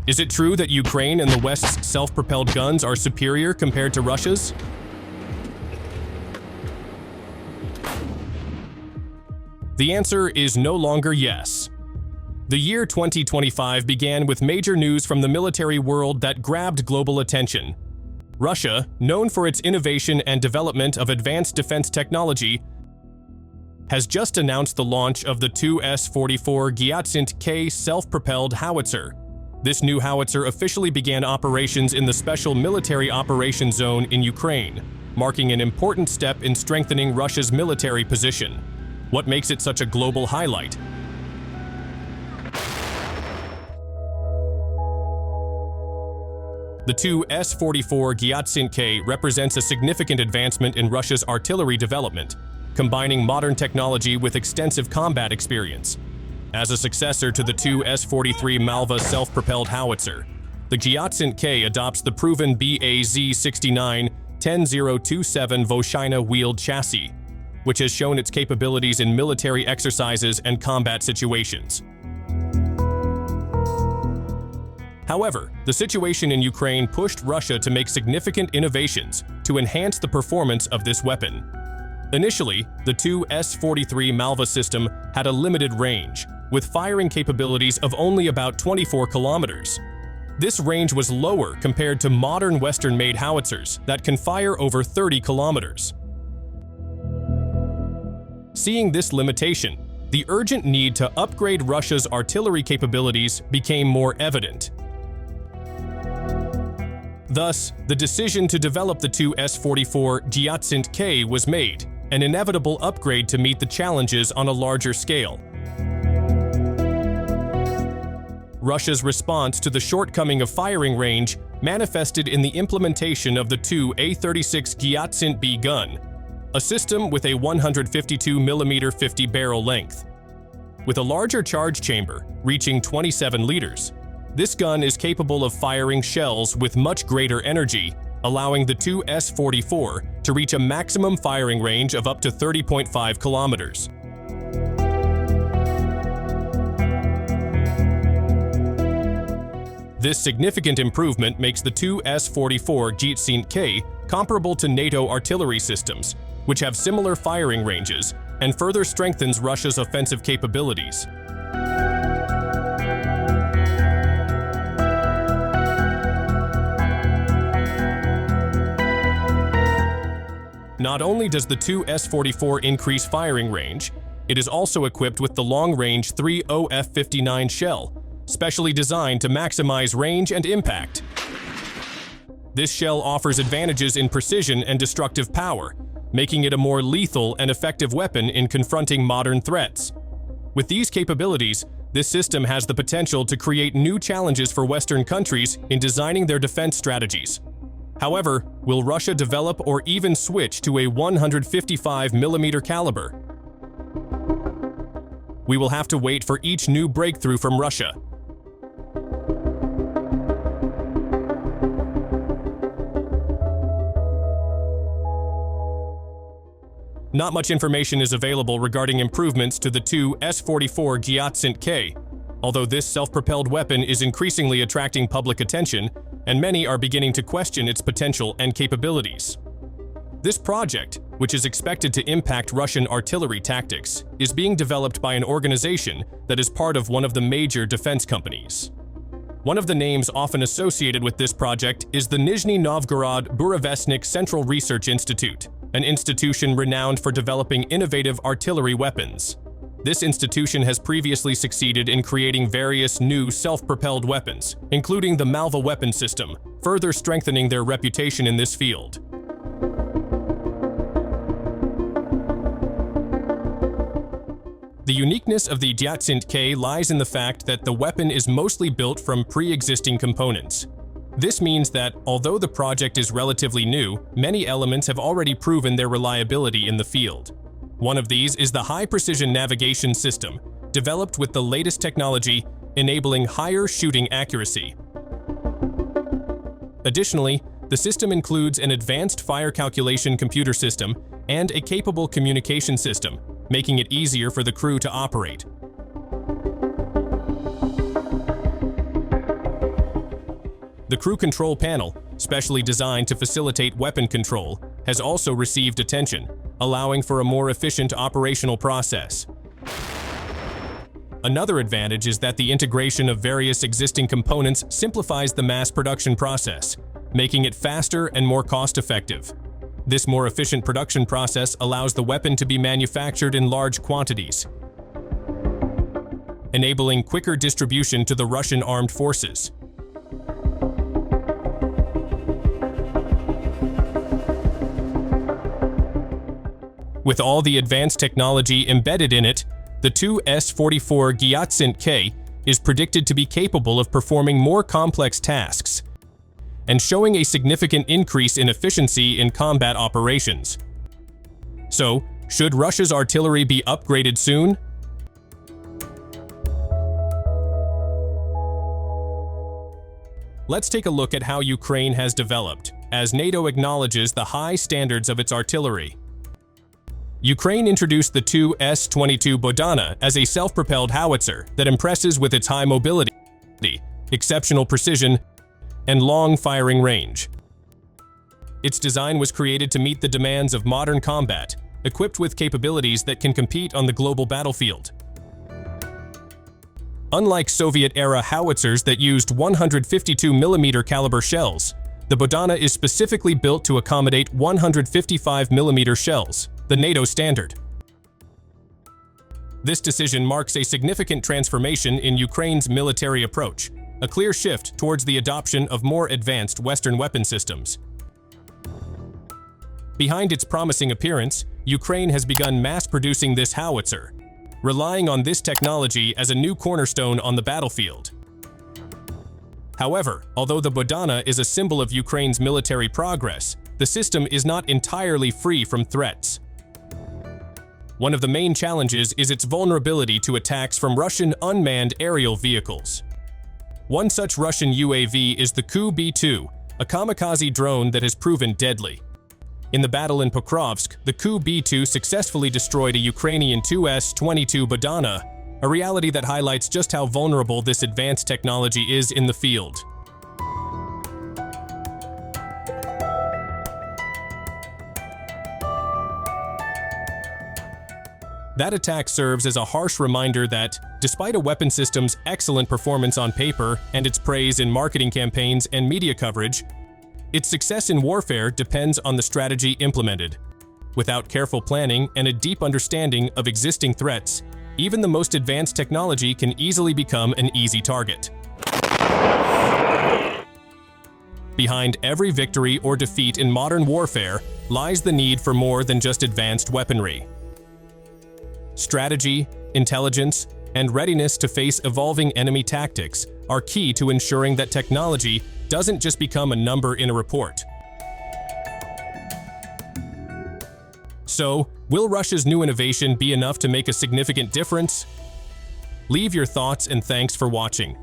Is it true that Ukraine and the West's self-propelled guns are superior compared to Russia's? The answer is no longer yes. The year 2025 began with major news from the military world that grabbed global attention. Russia, known for its innovation and development of advanced defense technology, has just announced the launch of the 2S44 Giatsint-K self-propelled howitzer. This new howitzer officially began operations in the Special Military Operations Zone in Ukraine, marking an important step in strengthening Russia's military position. What makes it such a global highlight? The 2S44 Giatsint-K represents a significant advancement in Russia's artillery development, combining modern technology with extensive combat experience. As a successor to the 2S43 Malva self-propelled howitzer, the Giatsint-K adopts the proven BAZ-69 10027 Bohdana wheeled chassis, which has shown its capabilities in military exercises and combat situations. However, the situation in Ukraine pushed Russia to make significant innovations to enhance the performance of this weapon. Initially, the 2S43 Malva system had a limited range, with firing capabilities of only about 24 kilometers. This range was lower compared to modern Western-made howitzers that can fire over 30 kilometers. Seeing this limitation, the urgent need to upgrade Russia's artillery capabilities became more evident. Thus, the decision to develop the 2S44 Giatsint-K was made, an inevitable upgrade to meet the challenges on a larger scale. Russia's response to the shortcoming of firing range manifested in the implementation of the 2A36 Giatsint-B gun, a system with a 152mm 50-barrel length. With a larger charge chamber, reaching 27 liters, this gun is capable of firing shells with much greater energy, allowing the 2S44 to reach a maximum firing range of up to 30.5 kilometers. This significant improvement makes the 2S44 Giatsint-K comparable to NATO artillery systems, which have similar firing ranges, and further strengthens Russia's offensive capabilities. Not only does the 2S44 increase firing range, it is also equipped with the long-range 30F59 shell, specially designed to maximize range and impact. This shell offers advantages in precision and destructive power, making it a more lethal and effective weapon in confronting modern threats. With these capabilities, this system has the potential to create new challenges for Western countries in designing their defense strategies. However, will Russia develop or even switch to a 155mm caliber? We will have to wait for each new breakthrough from Russia. Not much information is available regarding improvements to the 2S44 Giatsint-K, although this self-propelled weapon is increasingly attracting public attention, and many are beginning to question its potential and capabilities. This project, which is expected to impact Russian artillery tactics, is being developed by an organization that is part of one of the major defense companies. One of the names often associated with this project is the Nizhny Novgorod Burevestnik Central Research Institute, an institution renowned for developing innovative artillery weapons. This institution has previously succeeded in creating various new self-propelled weapons, including the Malva weapon system, further strengthening their reputation in this field. The uniqueness of the Giatsint-K lies in the fact that the weapon is mostly built from pre-existing components. This means that, although the project is relatively new, many elements have already proven their reliability in the field. One of these is the high-precision navigation system, developed with the latest technology, enabling higher shooting accuracy. Additionally, the system includes an advanced fire calculation computer system and a capable communication system, making it easier for the crew to operate. The crew control panel, specially designed to facilitate weapon control, has also received attention, allowing for a more efficient operational process. Another advantage is that the integration of various existing components simplifies the mass production process, making it faster and more cost-effective. This more efficient production process allows the weapon to be manufactured in large quantities, enabling quicker distribution to the Russian armed forces. With all the advanced technology embedded in it, the 2S44 Giatsint-K is predicted to be capable of performing more complex tasks and showing a significant increase in efficiency in combat operations. So, should Russia's artillery be upgraded soon? Let's take a look at how Ukraine has developed, as NATO acknowledges the high standards of its artillery. Ukraine introduced the 2S44 Bohdana as a self-propelled howitzer that impresses with its high mobility, exceptional precision, and long firing range. Its design was created to meet the demands of modern combat, equipped with capabilities that can compete on the global battlefield. Unlike Soviet-era howitzers that used 152mm caliber shells, the Bohdana is specifically built to accommodate 155mm shells, the NATO standard. This decision marks a significant transformation in Ukraine's military approach, a clear shift towards the adoption of more advanced Western weapon systems. Behind its promising appearance, Ukraine has begun mass-producing this howitzer, relying on this technology as a new cornerstone on the battlefield. However, although the Bohdana is a symbol of Ukraine's military progress, the system is not entirely free from threats. One of the main challenges is its vulnerability to attacks from Russian unmanned aerial vehicles. One such Russian UAV is the Ku-B2, a kamikaze drone that has proven deadly. In the battle in Pokrovsk, the Ku-B2 successfully destroyed a Ukrainian 2S44 Bohdana, a reality that highlights just how vulnerable this advanced technology is in the field. That attack serves as a harsh reminder that, despite a weapon system's excellent performance on paper and its praise in marketing campaigns and media coverage, its success in warfare depends on the strategy implemented. Without careful planning and a deep understanding of existing threats, even the most advanced technology can easily become an easy target. Behind every victory or defeat in modern warfare lies the need for more than just advanced weaponry. Strategy, intelligence, and readiness to face evolving enemy tactics are key to ensuring that technology doesn't just become a number in a report. So, will Russia's new innovation be enough to make a significant difference? Leave your thoughts and thanks for watching.